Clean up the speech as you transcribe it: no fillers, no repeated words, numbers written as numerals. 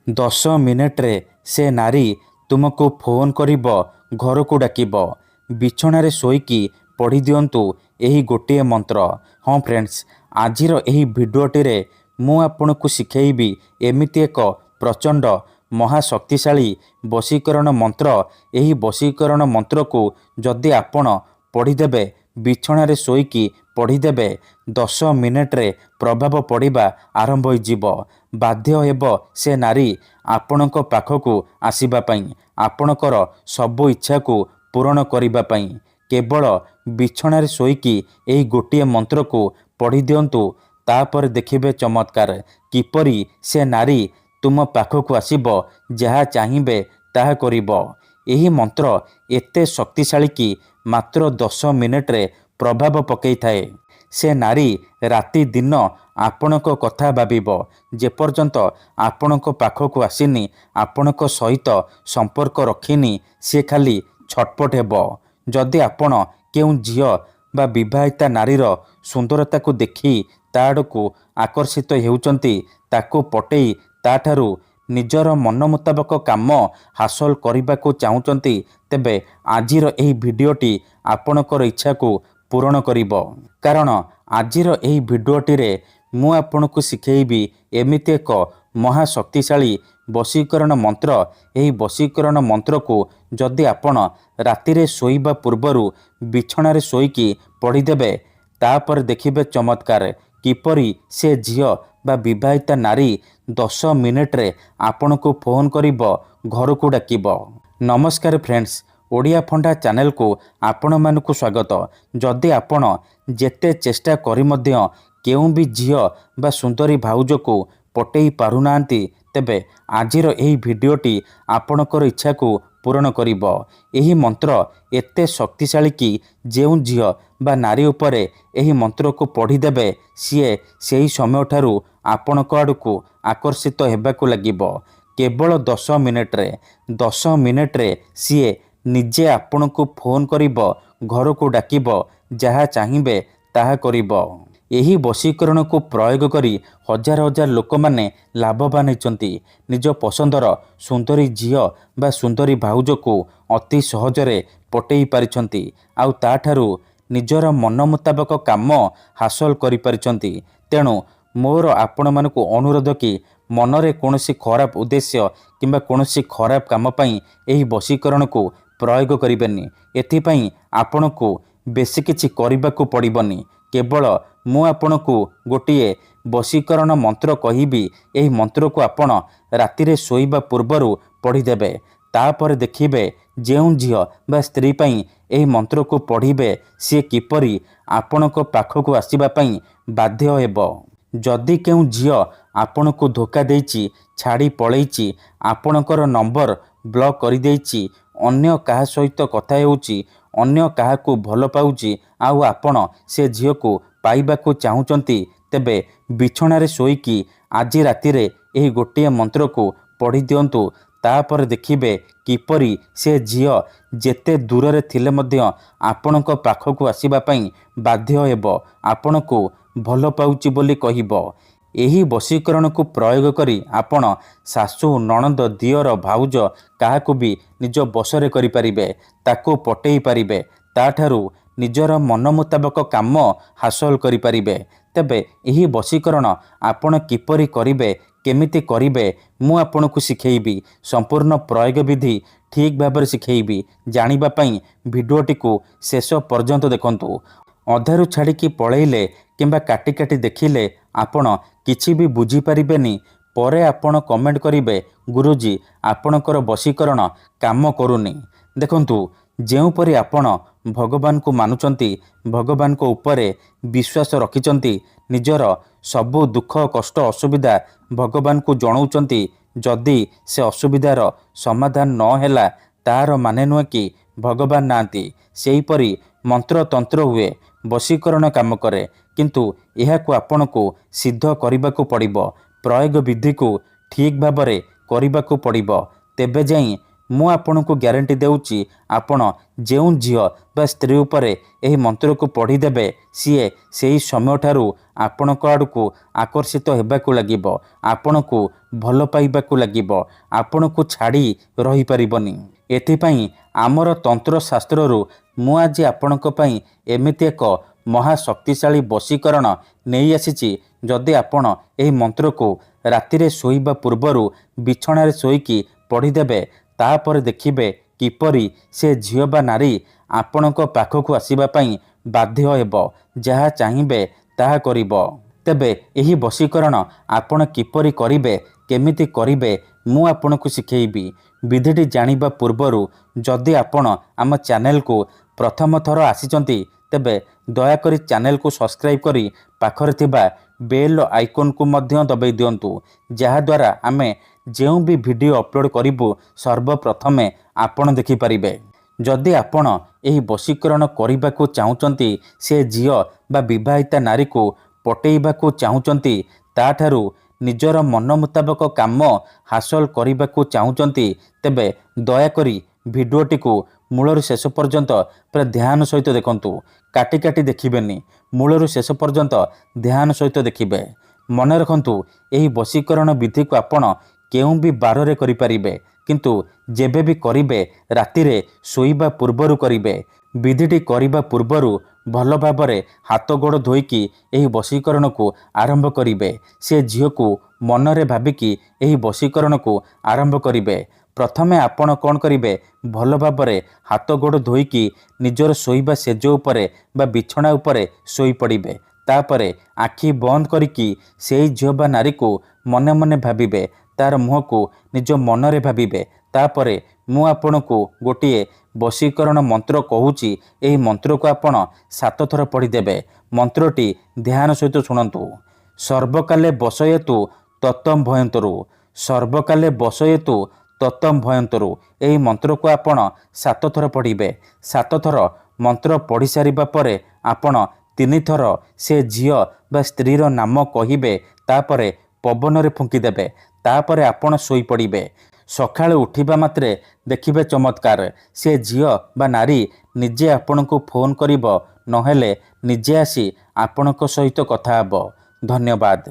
10 ମିନିଟ୍ରେ ସେ ନାରୀ ତୁମକୁ ଫୋନ୍ କରିବ, ଘରକୁ ଡାକିବ। ବିଛଣାରେ ଶୋଇକି ପଢ଼ି ଦିଅନ୍ତୁ ଏହି ଗୋଟିଏ ମନ୍ତ୍ର। ହଁ ଫ୍ରେଣ୍ଡସ୍, ଆଜିର ଏହି ଭିଡ଼ିଓଟିରେ ମୁଁ ଆପଣଙ୍କୁ ଶିଖେଇବି ଏମିତି ଏକ ପ୍ରଚଣ୍ଡ ମହାଶକ୍ତିଶାଳୀ ବଶୀକରଣ ମନ୍ତ୍ର। ଏହି ବଶୀକରଣ ମନ୍ତ୍ରକୁ ଯଦି ଆପଣ ପଢ଼ିଦେବେ, ବିଛଣାରେ ଶୋଇକି ପଢ଼ିଦେବେ, 10 ମିନିଟ୍ରେ ପ୍ରଭାବ ପଡ଼ିବା ଆରମ୍ଭ ହୋଇଯିବ। ବାଧ୍ୟ ହେବ ସେ ନାରୀ ଆପଣଙ୍କ ପାଖକୁ ଆସିବା ପାଇଁ, ଆପଣଙ୍କର ସବୁ ଇଚ୍ଛାକୁ ପୂରଣ କରିବା ପାଇଁ। କେବଳ ବିଛଣାରେ ଶୋଇକି ଏହି ଗୋଟିଏ ମନ୍ତ୍ରକୁ ପଢ଼ି ଦିଅନ୍ତୁ, ତାପରେ ଦେଖିବେ ଚମତ୍କାର କିପରି ସେ ନାରୀ ତୁମ ପାଖକୁ ଆସିବ, ଯାହା ଚାହିଁବେ ତାହା କରିବ। ଏହି ମନ୍ତ୍ର ଏତେ ଶକ୍ତିଶାଳୀ କି ମାତ୍ର 10 ମିନିଟ୍ରେ ପ୍ରଭାବ ପକାଇଥାଏ। ସେ ନାରୀ ରାତି ଦିନ ଆପଣଙ୍କ କଥା ଭାବିବ। ଯେପର୍ଯ୍ୟନ୍ତ ଆପଣଙ୍କ ପାଖକୁ ଆସିନି, ଆପଣଙ୍କ ସହିତ ସମ୍ପର୍କ ରଖିନି, ସେ ଖାଲି ଛଟପଟ ହେବ। ଯଦି ଆପଣ କେଉଁ ଝିଅ ବା ବିବାହିତା ନାରୀର ସୁନ୍ଦରତାକୁ ଦେଖି ତା ଆଡ଼କୁ ଆକର୍ଷିତ ହେଉଛନ୍ତି, ତାକୁ ପଟେଇ ତାଠାରୁ ନିଜର ମନ ମୁତାବକ କାମ ହାସଲ କରିବାକୁ ଚାହୁଁଛନ୍ତି, ତେବେ ଆଜିର ଏହି ଭିଡ଼ିଓଟି ଆପଣଙ୍କର ଇଚ୍ଛାକୁ ପୂରଣ କରିବ। କାରଣ ଆଜିର ଏହି ଭିଡ଼ିଓଟିରେ ମୁଁ ଆପଣଙ୍କୁ ଶିଖେଇବି ଏମିତି ଏକ ମହାଶକ୍ତିଶାଳୀ ବଶୀକରଣ ମନ୍ତ୍ର। ଏହି ବଶୀକରଣ ମନ୍ତ୍ରକୁ ଯଦି ଆପଣ ରାତିରେ ଶୋଇବା ପୂର୍ବରୁ ବିଛଣାରେ ଶୋଇକି ପଢ଼ିଦେବେ, ତାପରେ ଦେଖିବେ ଚମତ୍କାର କିପରି ସେ ଝିଅ ବା ବିବାହିତା ନାରୀ 10 ମିନିଟ୍ରେ ଆପଣଙ୍କୁ ଫୋନ୍ କରିବ, ଘରକୁ ଡାକିବ। ନମସ୍କାର ଫ୍ରେଣ୍ଡସ୍, ଓଡ଼ିଆ ଫଣ୍ଡା ଚ୍ୟାନେଲକୁ ଆପଣମାନଙ୍କୁ ସ୍ୱାଗତ। ଯଦି ଆପଣ ଯେତେ ଚେଷ୍ଟା କରି ମଧ୍ୟ କେଉଁ ବି ଝିଅ ବା ସୁନ୍ଦରୀ ଭାଉଜକୁ ପଟେଇ ପାରୁନାହାନ୍ତି, ତେବେ ଆଜିର ଏହି ଭିଡ଼ିଓଟି ଆପଣଙ୍କର ଇଚ୍ଛାକୁ ପୂରଣ କରିବ। ଏହି ମନ୍ତ୍ର ଏତେ ଶକ୍ତିଶାଳୀ କି ଯେଉଁ ଝିଅ ବା ନାରୀ ଉପରେ ଏହି ମନ୍ତ୍ରକୁ ପଢ଼ିଦେବେ, ସିଏ ସେହି ସମୟଠାରୁ ଆପଣଙ୍କ ଆଡ଼କୁ ଆକର୍ଷିତ ହେବାକୁ ଲାଗିବ। କେବଳ 10 ମିନିଟ୍ରେ 10 ମିନିଟ୍ରେ ସିଏ ନିଜେ ଆପଣଙ୍କୁ ଫୋନ୍ କରିବ, ଘରକୁ ଡାକିବ, ଯାହା ଚାହିଁବେ ତାହା କରିବ। ଏହି ବଶୀକରଣକୁ ପ୍ରୟୋଗ କରି ହଜାର ହଜାର ଲୋକମାନେ ଲାଭବାନ ହୋଇଛନ୍ତି। ନିଜ ପସନ୍ଦର ସୁନ୍ଦରୀ ଝିଅ ବା ସୁନ୍ଦରୀ ଭାଉଜକୁ ଅତି ସହଜରେ ପଟେଇ ପାରିଛନ୍ତି, ଆଉ ତାଠାରୁ ନିଜର ମନ ମୁତାବକ କାମ ହାସଲ କରିପାରିଛନ୍ତି। ତେଣୁ ମୋର ଆପଣମାନଙ୍କୁ ଅନୁରୋଧ କି ମନରେ କୌଣସି ଖରାପ ଉଦ୍ଦେଶ୍ୟ କିମ୍ବା କୌଣସି ଖରାପ କାମ ପାଇଁ ଏହି ବଶୀକରଣକୁ ପ୍ରୟୋଗ କରିବେନି। ଏଥିପାଇଁ ଆପଣଙ୍କୁ ବେଶୀ କିଛି କରିବାକୁ ପଡ଼ିବନି। କେବଳ ମୁଁ ଆପଣଙ୍କୁ ଗୋଟିଏ ବଶୀକରଣ ମନ୍ତ୍ର କହିବି। ଏହି ମନ୍ତ୍ରକୁ ଆପଣ ରାତିରେ ଶୋଇବା ପୂର୍ବରୁ ପଢ଼ିଦେବେ। ତାପରେ ଦେଖିବେ ଯେଉଁ ଝିଅ ବା ସ୍ତ୍ରୀ ପାଇଁ ଏହି ମନ୍ତ୍ରକୁ ପଢ଼ିବେ, ସିଏ କିପରି ଆପଣଙ୍କ ପାଖକୁ ଆସିବା ପାଇଁ ବାଧ୍ୟ ହେବ। ଯଦି କେଉଁ ଝିଅ ଆପଣଙ୍କୁ ଧୋକା ଦେଇଛି, ଛାଡ଼ି ପଳେଇଛି, ଆପଣଙ୍କର ନମ୍ବର ବ୍ଲକ୍ କରିଦେଇଛି, ଅନ୍ୟ କାହା ସହିତ କଥା ହେଉଛି, ଅନ୍ୟ କାହାକୁ ଭଲ ପାଉଛି, ଆଉ ଆପଣ ସେ ଝିଅକୁ ପାଇବାକୁ ଚାହୁଁଛନ୍ତି, ତେବେ ବିଛଣାରେ ଶୋଇକି ଆଜି ରାତିରେ ଏହି ଗୋଟିଏ ମନ୍ତ୍ରକୁ ପଢ଼ି ଦିଅନ୍ତୁ। ତାପରେ ଦେଖିବେ କିପରି ସେ ଝିଅ ଯେତେ ଦୂରରେ ଥିଲେ ମଧ୍ୟ ଆପଣଙ୍କ ପାଖକୁ ଆସିବା ପାଇଁ ବାଧ୍ୟ ହେବ, ଆପଣଙ୍କୁ ଭଲ ପାଉଛି ବୋଲି କହିବ। ଏହି ବଶୀକରଣକୁ ପ୍ରୟୋଗ କରି ଆପଣ ଶାଶୁ, ନଣନ୍ଦ, ଦିଅର, ଭାଉଜ କାହାକୁ ବି ନିଜ ବଶରେ କରିପାରିବେ, ତାକୁ ପଟେଇ ପାରିବେ, ତାଠାରୁ ନିଜର ମନ ମୁତାବକ କାମ ହାସଲ କରିପାରିବେ। ତେବେ ଏହି ବଶୀକରଣ ଆପଣ କିପରି କରିବେ, କେମିତି କରିବେ, ମୁଁ ଆପଣଙ୍କୁ ଶିଖେଇବି। ସମ୍ପୂର୍ଣ୍ଣ ପ୍ରୟୋଗ ବିଧି ଠିକ୍ ଭାବରେ ଶିଖେଇବି। ଜାଣିବା ପାଇଁ ଭିଡ଼ିଓଟିକୁ ଶେଷ ପର୍ଯ୍ୟନ୍ତ ଦେଖନ୍ତୁ। ଅଧାରୁ ଛାଡ଼ିକି ପଳେଇଲେ କିମ୍ବା କାଟି କାଟି ଦେଖିଲେ ଆପଣ କିଛି ବି ବୁଝିପାରିବେନି। ପରେ ଆପଣ କମେଣ୍ଟ କରିବେ, ଗୁରୁଜୀ ଆପଣଙ୍କର ବଶୀକରଣ କାମ କରୁନି। ଦେଖନ୍ତୁ, ଯେଉଁପରି ଆପଣ ଭଗବାନଙ୍କୁ ମାନୁଛନ୍ତି, ଭଗବାନଙ୍କ ଉପରେ ବିଶ୍ୱାସ ରଖିଛନ୍ତି, ନିଜର ସବୁ ଦୁଃଖ କଷ୍ଟ ଅସୁବିଧା ଭଗବାନଙ୍କୁ ଜଣାଉଛନ୍ତି, ଯଦି ସେ ଅସୁବିଧାର ସମାଧାନ ନ ହେଲା, ତାହାର ମାନେ ନୁହେଁ କି ଭଗବାନ ନାହାନ୍ତି। ସେହିପରି ମନ୍ତ୍ରତନ୍ତ୍ର ହୁଏ, ବଶୀକରଣ କାମ କରେ, କିନ୍ତୁ ଏହାକୁ ଆପଣଙ୍କୁ ସିଦ୍ଧ କରିବାକୁ ପଡ଼ିବ। ପ୍ରୟୋଗ ବିଧିକୁ ଠିକ୍ ଭାବରେ କରିବାକୁ ପଡ଼ିବ। ତେବେ ଯାଇ ମୁଁ ଆପଣଙ୍କୁ ଗ୍ୟାରେଣ୍ଟି ଦେଉଛି, ଆପଣ ଯେଉଁ ଝିଅ ବା ସ୍ତ୍ରୀ ଉପରେ ଏହି ମନ୍ତ୍ରକୁ ପଢ଼ିଦେବେ, ସିଏ ସେହି ସମୟଠାରୁ ଆପଣଙ୍କ ଆଡ଼କୁ ଆକର୍ଷିତ ହେବାକୁ ଲାଗିବ, ଆପଣଙ୍କୁ ଭଲ ପାଇବାକୁ ଲାଗିବ, ଆପଣଙ୍କୁ ଛାଡ଼ି ରହିପାରିବନି। ଏଥିପାଇଁ ଆମର ତନ୍ତ୍ରଶାସ୍ତ୍ରରୁ ମୁଁ ଆଜି ଆପଣଙ୍କ ପାଇଁ ଏମିତି ଏକ ମହାଶକ୍ତିଶାଳୀ ବଶୀକରଣ ନେଇ ଆସିଛି। ଯଦି ଆପଣ ଏହି ମନ୍ତ୍ରକୁ ରାତିରେ ଶୋଇବା ପୂର୍ବରୁ ବିଛଣାରେ ଶୋଇକି ପଢ଼ିଦେବେ, ତାପରେ ଦେଖିବେ କିପରି ସେ ଝିଅ ବା ନାରୀ ଆପଣଙ୍କ ପାଖକୁ ଆସିବା ପାଇଁ ବାଧ୍ୟ ହେବ, ଯାହା ଚାହିଁବେ ତାହା କରିବ। ତେବେ ଏହି ବଶୀକରଣ ଆପଣ କିପରି କରିବେ, କେମିତି କରିବେ, ମୁଁ ଆପଣଙ୍କୁ ଶିଖେଇବି। ବିଧିଟି ଜାଣିବା ପୂର୍ବରୁ ଯଦି ଆପଣ ଆମ ଚ୍ୟାନେଲକୁ ପ୍ରଥମ ଥର ଆସିଛନ୍ତି, ତେବେ ଦୟାକରି ଚ୍ୟାନେଲକୁ ସବସ୍କ୍ରାଇବ୍ କରି ପାଖରେ ଥିବା ବେଲ୍ ଆଇକନ୍କୁ ମଧ୍ୟ ଦବାଇ ଦିଅନ୍ତୁ, ଯାହାଦ୍ୱାରା ଆମେ ଯେଉଁ ବି ଭିଡ଼ିଓ ଅପଲୋଡ଼ କରିବୁ ସର୍ବପ୍ରଥମେ ଆପଣ ଦେଖିପାରିବେ। ଯଦି ଆପଣ ଏହି ବଶୀକରଣ କରିବାକୁ ଚାହୁଁଛନ୍ତି, ସେ ଝିଅ ବା ବିବାହିତା ନାରୀକୁ ପଟେଇବାକୁ ଚାହୁଁଛନ୍ତି, ତାଠାରୁ ନିଜର ମନ ମୁତାବକ କାମ ହାସଲ କରିବାକୁ ଚାହୁଁଛନ୍ତି, ତେବେ ଦୟାକରି ଭିଡ଼ିଓଟିକୁ ମୂଳରୁ ଶେଷ ପର୍ଯ୍ୟନ୍ତ ପୁରା ଧ୍ୟାନ ସହିତ ଦେଖନ୍ତୁ। କାଟି କାଟି ଦେଖିବେନି, ମୂଳରୁ ଶେଷ ପର୍ଯ୍ୟନ୍ତ ଧ୍ୟାନ ସହିତ ଦେଖିବେ। ମନେ ରଖନ୍ତୁ, ଏହି ବଶୀକରଣ ବିଧିକୁ ଆପଣ କେଉଁ ବି ବାରରେ କରିପାରିବେ, କିନ୍ତୁ ଯେବେ ବି କରିବେ ରାତିରେ ଶୋଇବା ପୂର୍ବରୁ କରିବେ। ବିଧିଟି କରିବା ପୂର୍ବରୁ ଭଲ ଭାବରେ ହାତ ଗୋଡ଼ ଧୋଇକି ଏହି ବଶୀକରଣକୁ ଆରମ୍ଭ କରିବେ। ସେ ଝିଅକୁ ମନରେ ଭାବିକି ଏହି ବଶୀକରଣକୁ ଆରମ୍ଭ କରିବେ। ପ୍ରଥମେ ଆପଣ କ'ଣ କରିବେ, ଭଲ ଭାବରେ ହାତ ଗୋଡ଼ ଧୋଇକି ନିଜର ଶୋଇବା ଶେଯ ଉପରେ ବା ବିଛଣା ଉପରେ ଶୋଇପଡ଼ିବେ। ତାପରେ ଆଖି ବନ୍ଦ କରିକି ସେଇ ଝିଅ ବା ନାରୀକୁ ମନେ ମନେ ଭାବିବେ, ତାର ମୁହଁକୁ ନିଜ ମନରେ ଭାବିବେ। ତାପରେ ମୁଁ ଆପଣଙ୍କୁ ଗୋଟିଏ ବଶୀକରଣ ମନ୍ତ୍ର କହୁଛି, ଏହି ମନ୍ତ୍ରକୁ ଆପଣ 7 ଥର ପଢ଼ିଦେବେ। ମନ୍ତ୍ରଟି ଧ୍ୟାନ ସହିତ ଶୁଣନ୍ତୁ। ସର୍ବକାଲେ ବଶୟେତୁ ତତଂ ଭୟନ୍ତରୁ, ସର୍ବକାଲେ ବଶୟେତୁ ତତଂ ଭୟନ୍ତରୁ। ଏହି ମନ୍ତ୍ରକୁ ଆପଣ 7 ଥର ପଢ଼ିବେ। 7 ଥର ମନ୍ତ୍ର ପଢ଼ି ସାରିବା ପରେ ଆପଣ 3 ଥର ସେ ଝିଅ ବା ସ୍ତ୍ରୀର ନାମ କହିବେ, ତାପରେ ପବନରେ ଫୁଙ୍କିଦେବେ। ତାପରେ ଆପଣ ଶୋଇପଡ଼ିବେ। ସକାଳୁ ଉଠିବା ମାତ୍ରେ ଦେଖିବେ ଚମତ୍କାର, ସେ ଝିଅ ବା ନାରୀ ନିଜେ ଆପଣଙ୍କୁ ଫୋନ୍ କରିବ, ନହେଲେ ନିଜେ ଆସି ଆପଣଙ୍କ ସହିତ କଥା ହେବ। ଧନ୍ୟବାଦ।